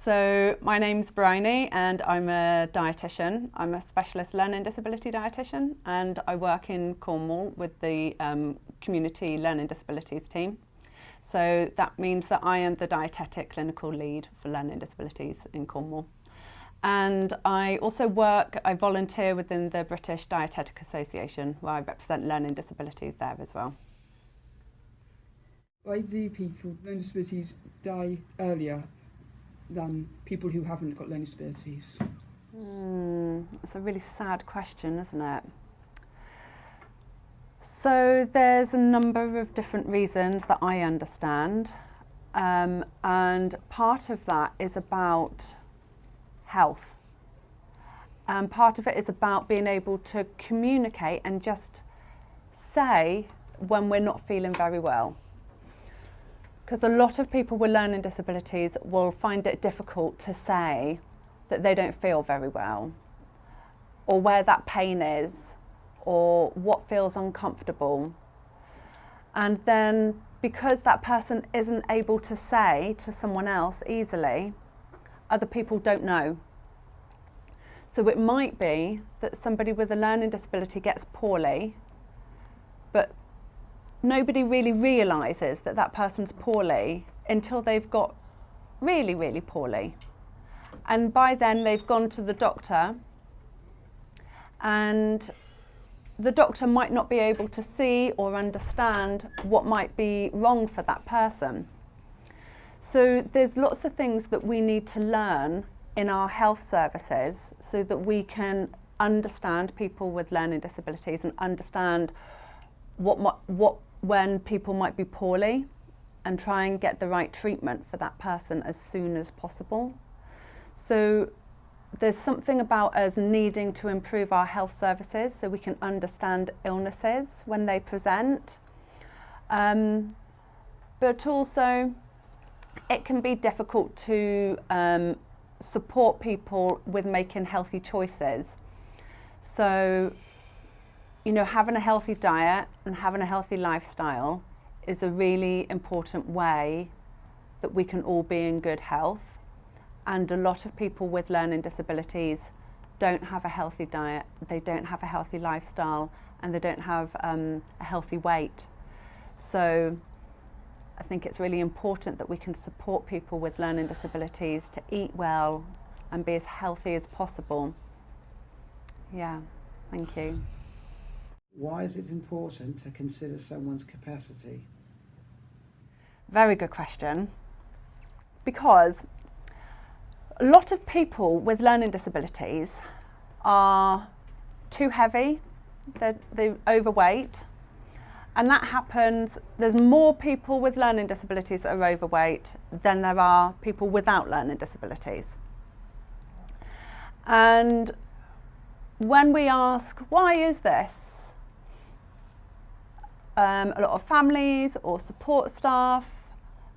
So my name's Briony and I'm a dietitian. I'm a specialist learning disability dietitian and I work in Cornwall with the community learning disabilities team. So that means that I am the Dietetic clinical lead for learning disabilities in Cornwall. And I also I volunteer within the British Dietetic Association where I represent learning disabilities there as well. Why do people with learning disabilities die earlier than people who haven't got learning disabilities? It's a really sad question, isn't it? So there's a number of different reasons that I understand, and part of that is about health. And part of it is about being able to communicate and just say when we're not feeling very well. Because a lot of people with learning disabilities will find it difficult to say that they don't feel very well, or where that pain is, or what feels uncomfortable. And then because that person isn't able to say to someone else easily, other people don't know. So it might be that somebody with a learning disability gets poorly, but nobody really realises that that person's poorly until they've got really, really poorly. And by then they've gone to the doctor and the doctor might not be able to see or understand what might be wrong for that person. So there's lots of things that we need to learn in our health services so that we can understand people with learning disabilities and understand when people might be poorly and try and get the right treatment for that person as soon as possible. So there's something about us needing to improve our health services so we can understand illnesses when they present. But also it can be difficult to support people with making healthy choices. So, you know, having a healthy diet and having a healthy lifestyle is a really important way that we can all be in good health. And a lot of people with learning disabilities don't have a healthy diet, they don't have a healthy lifestyle, and they don't have a healthy weight. So I think it's really important that we can support people with learning disabilities to eat well and be as healthy as possible. Yeah, thank you. Why is it important to consider someone's capacity? Very good question. Because a lot of people with learning disabilities are too heavy, they're overweight, and that happens, there's more people with learning disabilities that are overweight than there are people without learning disabilities. And when we ask, why is this? A lot of families or support staff,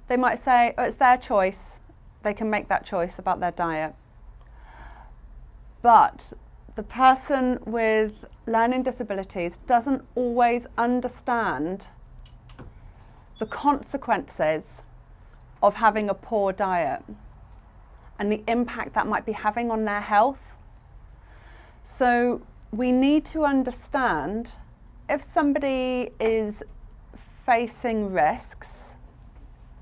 they might say, oh, it's their choice. They can make that choice about their diet. But the person with learning disabilities doesn't always understand the consequences of having a poor diet and the impact that might be having on their health. So we need to understand if somebody is facing risks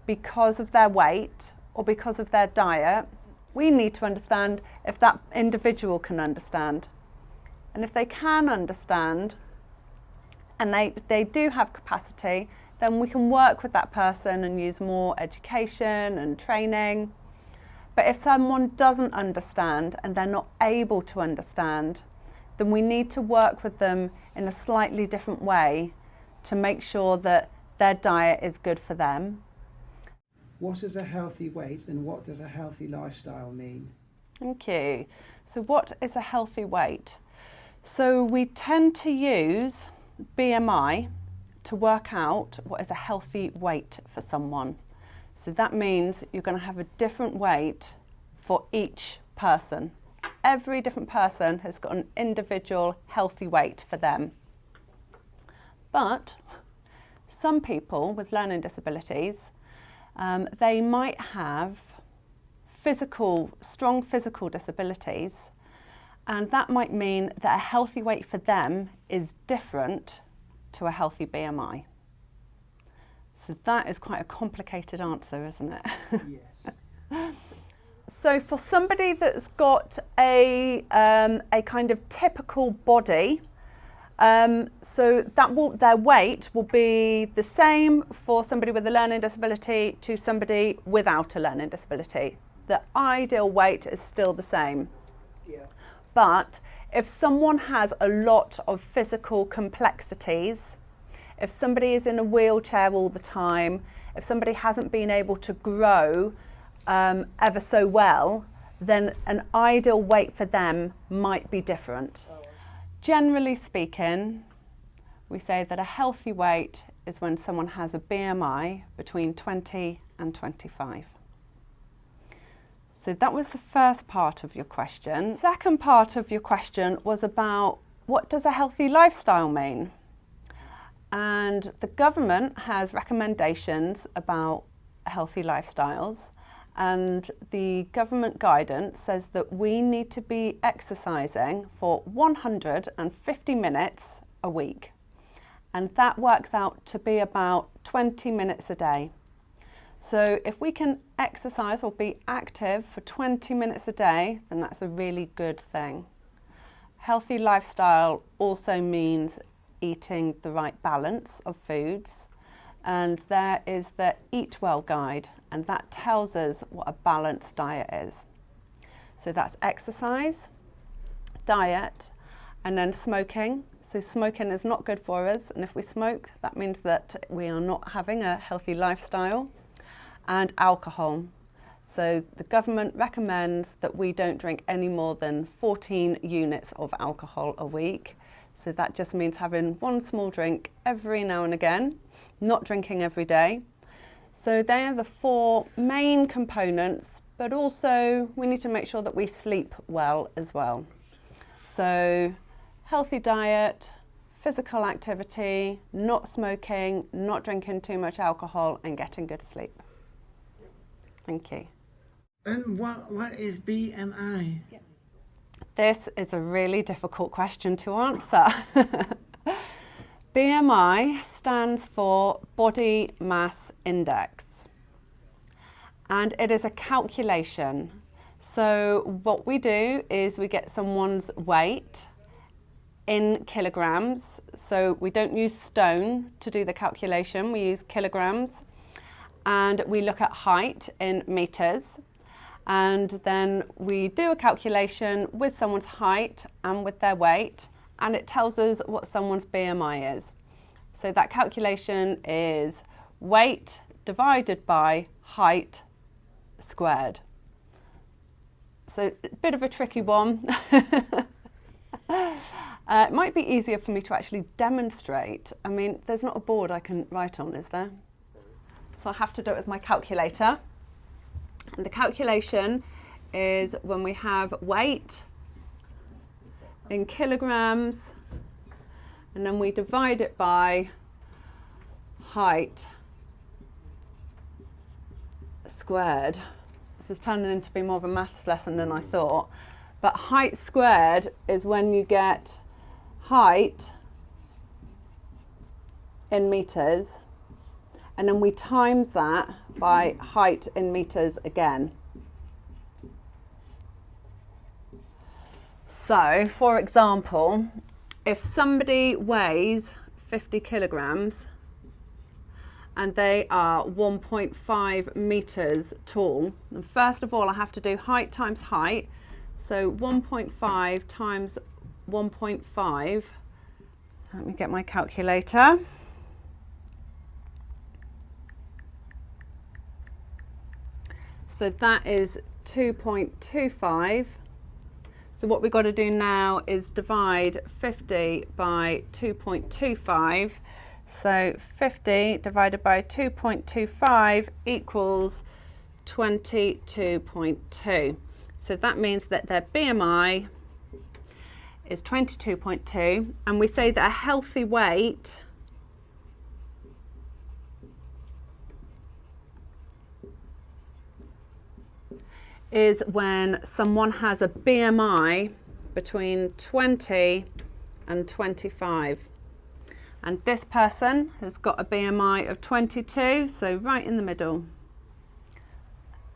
because of their weight or because of their diet, we need to understand if that individual can understand. And if they can understand and they do have capacity, then we can work with that person and use more education and training. But if someone doesn't understand and they're not able to understand, then we need to work with them in a slightly different way to make sure that their diet is good for them. What is a healthy weight and what does a healthy lifestyle mean? Thank you. So what is a healthy weight? So we tend to use BMI to work out what is a healthy weight for someone. So that means you're going to have a different weight for each person. Every different person has got an individual healthy weight for them. But some people with learning disabilities, they might have strong physical disabilities, and that might mean that a healthy weight for them is different to a healthy BMI. So that is quite a complicated answer, isn't it? Yes. So for somebody that's got a kind of typical body, so their weight will be the same for somebody with a learning disability to somebody without a learning disability. The ideal weight is still the same. Yeah. But if someone has a lot of physical complexities, if somebody is in a wheelchair all the time, if somebody hasn't been able to grow ever so well, then an ideal weight for them might be different. Generally speaking, we say that a healthy weight is when someone has a BMI between 20 and 25. So that was the first part of your question. Second part of your question was about what does a healthy lifestyle mean? And the government has recommendations about healthy lifestyles, and the government guidance says that we need to be exercising for 150 minutes a week, and that works out to be about 20 minutes a day. So if we can exercise or be active for 20 minutes a day, then that's a really good thing. Healthy lifestyle also means eating the right balance of foods, and there is the Eat Well guide, and that tells us what a balanced diet is. So that's exercise, diet, and then smoking. So smoking is not good for us, and if we smoke, that means that we are not having a healthy lifestyle. And alcohol. So the government recommends that we don't drink any more than 14 units of alcohol a week. So that just means having one small drink every now and again, not drinking every day. So they are the four main components, but also we need to make sure that we sleep well as well. So healthy diet, physical activity, not smoking, not drinking too much alcohol, and getting good sleep. Thank you. And what is BMI? This is a really difficult question to answer. BMI stands for Body Mass Index, and it is a calculation. So what we do is we get someone's weight in kilograms. So we don't use stone to do the calculation, we use kilograms. And we look at height in meters, and then we do a calculation with someone's height and with their weight, and it tells us what someone's BMI is. So that calculation is weight divided by height squared. So a bit of a tricky one. It might be easier for me to actually demonstrate. I mean, there's not a board I can write on, is there? So I have to do it with my calculator. And the calculation is when we have weight in kilograms, and then we divide it by height squared. This is turning into be more of a maths lesson than I thought. But height squared is when you get height in meters, and then we times that by height in meters again. So, for example, if somebody weighs 50 kilograms and they are 1.5 meters tall, then first of all I have to do height times height. So 1.5 times 1.5. Let me get my calculator. So that is 2.25. So what we've got to do now is divide 50 by 2.25. So 50 divided by 2.25 equals 22.2. So that means that their BMI is 22.2, and we say that a healthy weight is when someone has a BMI between 20 and 25. And this person has got a BMI of 22, so right in the middle.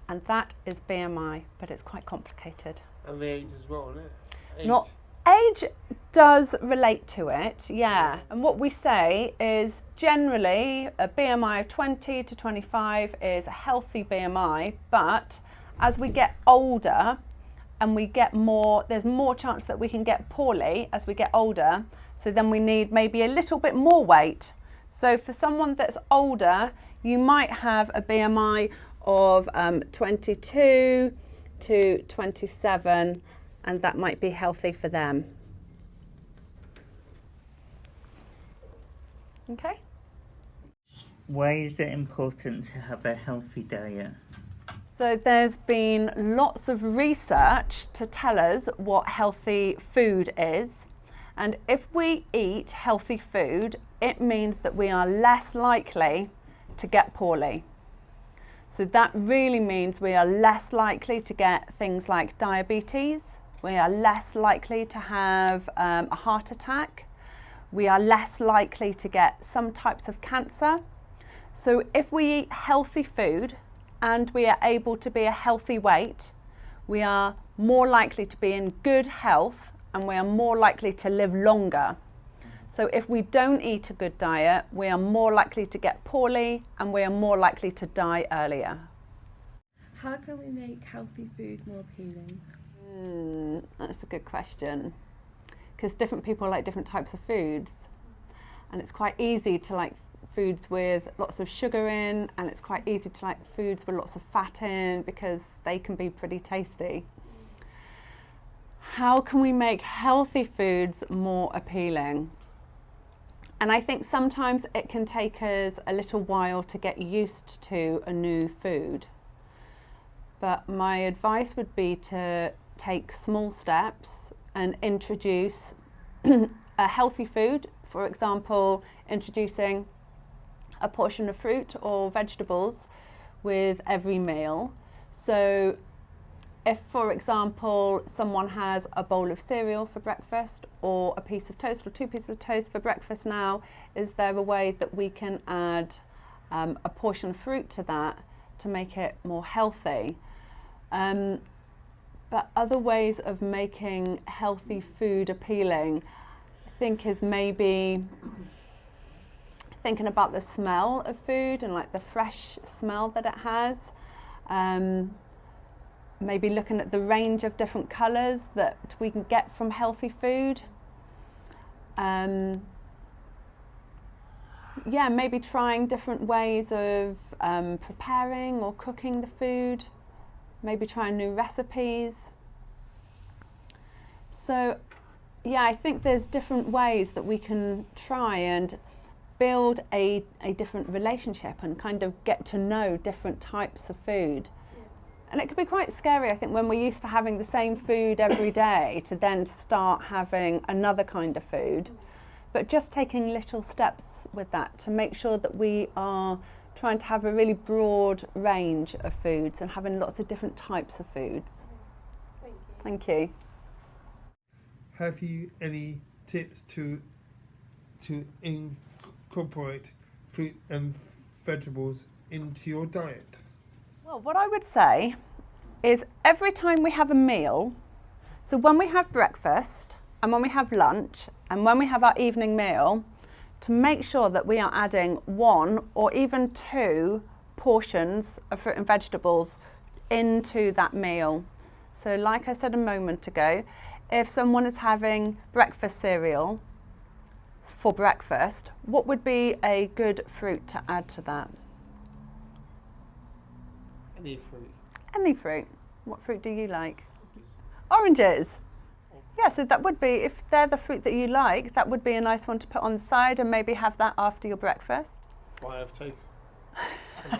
And that is BMI, but it's quite complicated. And the age as well, isn't it? Age. Not age does relate to it, yeah. And what we say is generally a BMI of 20 to 25 is a healthy BMI, but as we get older and we get more, there's more chance that we can get poorly as we get older. So then we need maybe a little bit more weight. So for someone that's older, you might have a BMI of 22 to 27, and that might be healthy for them. Okay. Why is it important to have a healthy diet? So there's been lots of research to tell us what healthy food is. And if we eat healthy food, it means that we are less likely to get poorly. So that really means we are less likely to get things like diabetes. We are less likely to have a heart attack. We are less likely to get some types of cancer. So if we eat healthy food and we are able to be a healthy weight, we are more likely to be in good health and we are more likely to live longer. So if we don't eat a good diet, we are more likely to get poorly and we are more likely to die earlier. How can we make healthy food more appealing? That's a good question. Because different people like different types of foods. And it's quite easy to like foods with lots of sugar in, and it's quite easy to like foods with lots of fat in because they can be pretty tasty. How can we make healthy foods more appealing? And I think sometimes it can take us a little while to get used to a new food. But my advice would be to take small steps and introduce a healthy food. For example, introducing a portion of fruit or vegetables with every meal. So if, for example, someone has a bowl of cereal for breakfast or a piece of toast or 2 pieces of toast for breakfast now, is there a way that we can add a portion of fruit to that to make it more healthy? But other ways of making healthy food appealing, I think, is maybe thinking about the smell of food and like the fresh smell that it has. Maybe looking at the range of different colours that we can get from healthy food. Yeah, maybe trying different ways of preparing or cooking the food. Maybe trying new recipes. So, yeah, I think there's different ways that we can try and build a different relationship and kind of get to know different types of food. And it could be quite scary, I think, when we're used to having the same food every day to then start having another kind of food. But just taking little steps with that to make sure that we are trying to have a really broad range of foods and having lots of different types of foods. Thank you. Have you any tips to incorporate fruit and vegetables into your diet? Well, what I would say is every time we have a meal, so when we have breakfast and when we have lunch and when we have our evening meal, to make sure that we are adding 1 or even 2 portions of fruit and vegetables into that meal. So like I said a moment ago, if someone is having breakfast cereal for breakfast, what would be a good fruit to add to that? Any fruit. Any fruit. What fruit do you like? Oranges. Yeah, so that would be, if they're the fruit that you like, that would be a nice one to put on the side and maybe have that after your breakfast. I have toast.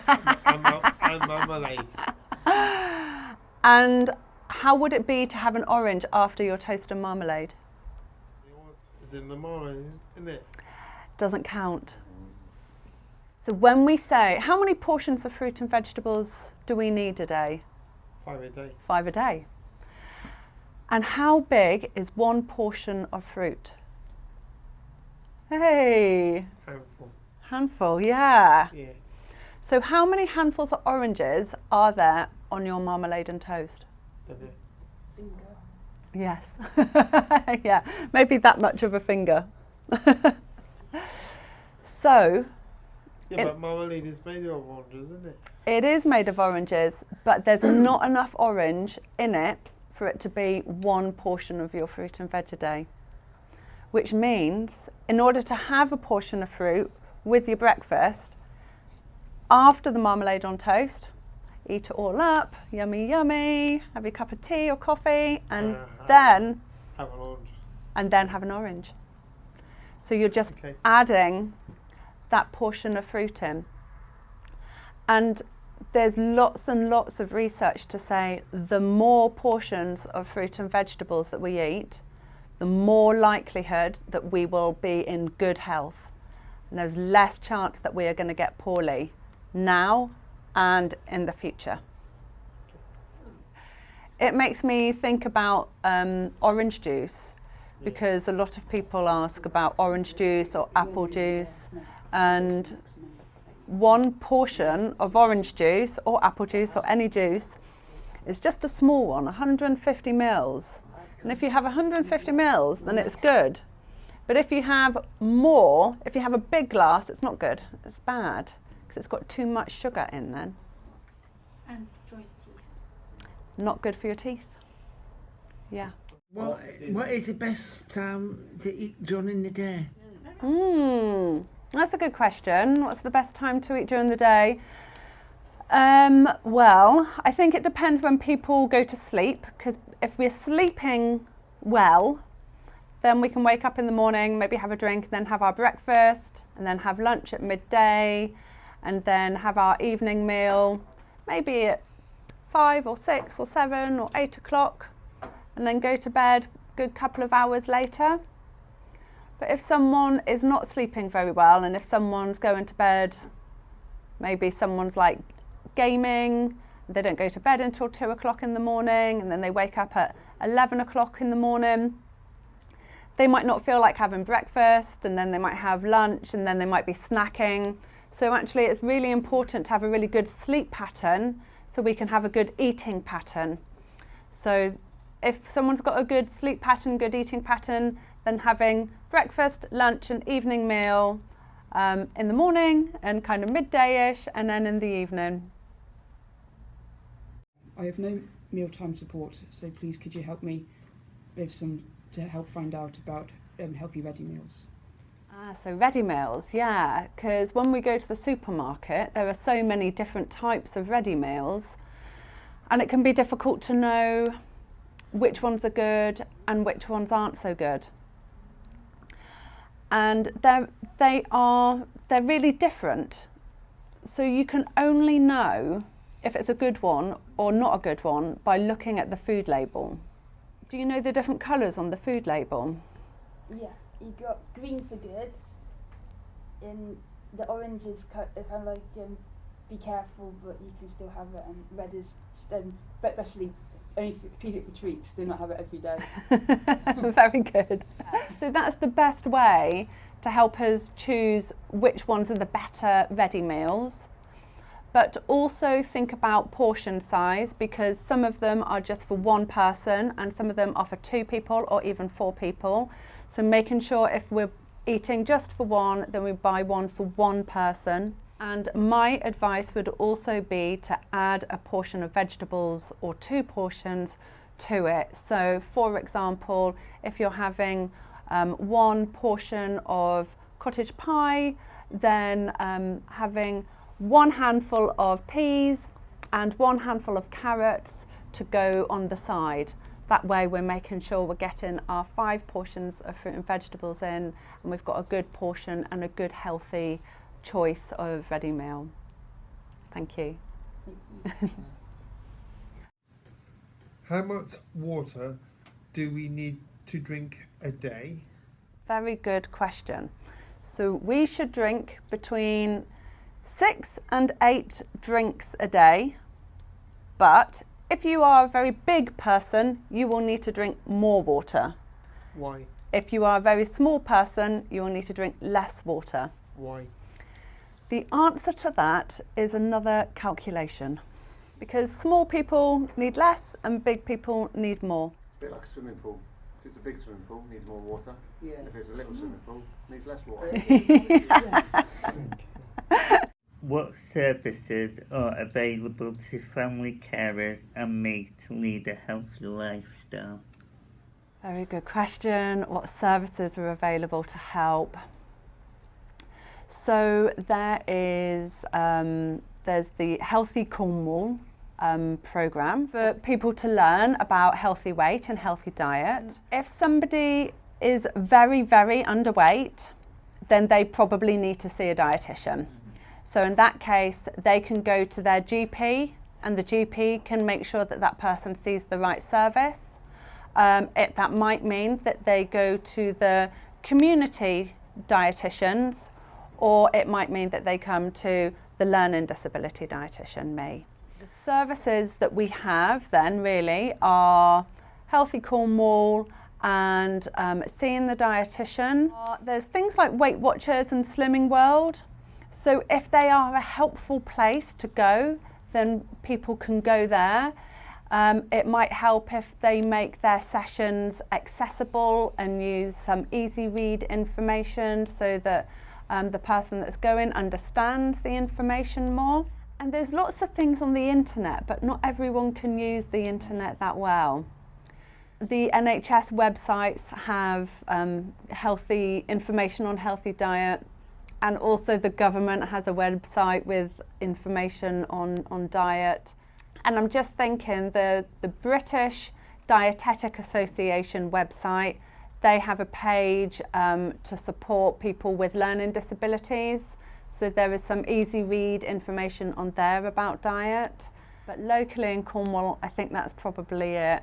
and marmalade. And how would it be to have an orange after your toast and marmalade? It's in the marmalade, isn't it? Doesn't count. So when we say, how many portions of fruit and vegetables do we need a day? 5 a day. 5 a day. And how big is one portion of fruit? Hey, handful, yeah. Yeah. So how many handfuls of oranges are there on your marmalade and toast? Don't know. Finger. Yes. Yeah, maybe that much of a finger. So Yeah, but marmalade is made of oranges, isn't it? it is made of oranges, but there's not enough orange in it for it to be one portion of your fruit and veg a day. Which means in order to have a portion of fruit with your breakfast, after the marmalade on toast, eat it all up, yummy, yummy, have your cup of tea or coffee, and then Have an orange. have an orange. So you're just Okay. adding that portion of fruit in. And there's lots and lots of research to say the more portions of fruit and vegetables that we eat, the more likelihood that we will be in good health. And there's less chance that we are going to get poorly now and in the future. It makes me think about orange juice, because a lot of people ask about orange juice or apple juice, and one portion of orange juice or apple juice or any juice is just a small one, 150 mils. And if you have 150 mils, then it's good. But if you have more, if you have a big glass, it's not good. It's bad because it's got too much sugar in then. And destroys teeth. Not good for your teeth. Yeah. What is the best time to eat during the day? That's a good question. What's the best time to eat during the day? Well, I think it depends when people go to sleep, because if we're sleeping well, then we can wake up in the morning, maybe have a drink, and then have our breakfast, and then have lunch at midday, and then have our evening meal, maybe at 5 or 6 or 7 or 8 o'clock, and then go to bed a good couple of hours later. But if someone is not sleeping very well, and if someone's going to bed, maybe someone's like gaming, they don't go to bed until 2 o'clock in the morning, and then they wake up at 11 o'clock in the morning, they might not feel like having breakfast, and then they might have lunch, and then they might be snacking. So actually it's really important to have a really good sleep pattern so we can have a good eating pattern. So if someone's got a good sleep pattern, good eating pattern, then having breakfast, lunch and evening meal in the morning and kind of midday-ish, and then in the evening. I have no mealtime support, so please could you help me with some to help find out about healthy ready meals? So ready meals, yeah, because when we go to the supermarket, there are so many different types of ready meals, and it can be difficult to know which ones are good and which ones aren't so good. And they're really different. So you can only know if it's a good one or not a good one by looking at the food label. Do you know the different colours on the food label? Yeah, you got green for good, and the orange is kind of like be careful, but you can still have it, and red is especially only treat it for treats, do not have it every day. Very good. So that's the best way to help us choose which ones are the better ready meals. But also think about portion size, because some of them are just for one person and some of them are for 2 people or even 4 people. So making sure if we're eating just for one, then we buy one for one person. And my advice would also be to add a portion of vegetables or 2 portions to it. So for example, if you're having 1 portion of cottage pie, then having 1 handful of peas and 1 handful of carrots to go on the side. That way we're making sure we're getting our 5 portions of fruit and vegetables in, and we've got a good portion and a good healthy choice of ready meal. Thank you. Thank you. How much water do we need to drink a day? Very good question. So we should drink between 6 and 8 drinks a day, but If you are a very big person, you will need to drink more water. Why? If you are a very small person, you will need to drink less water. Why? The answer to that is another calculation, because small people need less and big people need more. It's a bit like a swimming pool. If it's a big swimming pool, it needs more water. Yeah. If it's a little swimming pool, it needs less water. What services are available to family carers and me to lead a healthy lifestyle? Very good question. What services are available to help? So there is there's the Healthy Cornwall programme for people to learn about healthy weight and healthy diet. If somebody is very, very underweight, then they probably need to see a dietitian. So in that case, they can go to their GP and the GP can make sure that that person sees the right service. That might mean that they go to the community dietitians, or it might mean that they come to the learning disability dietitian, me. The services that we have then really are Healthy Cornwall and seeing the dietitian. There's things like Weight Watchers and Slimming World. So if they are a helpful place to go, then people can go there. It might help if they make their sessions accessible and use some easy read information so that the person that's going understands the information more. And there's lots of things on the internet, but not everyone can use the internet that well. The NHS websites have healthy information on healthy diet, and also the government has a website with information on diet. And I'm just thinking the British Dietetic Association website, they have a page to support people with learning disabilities. So there is some easy read information on there about diet. But locally in Cornwall, I think that's probably it.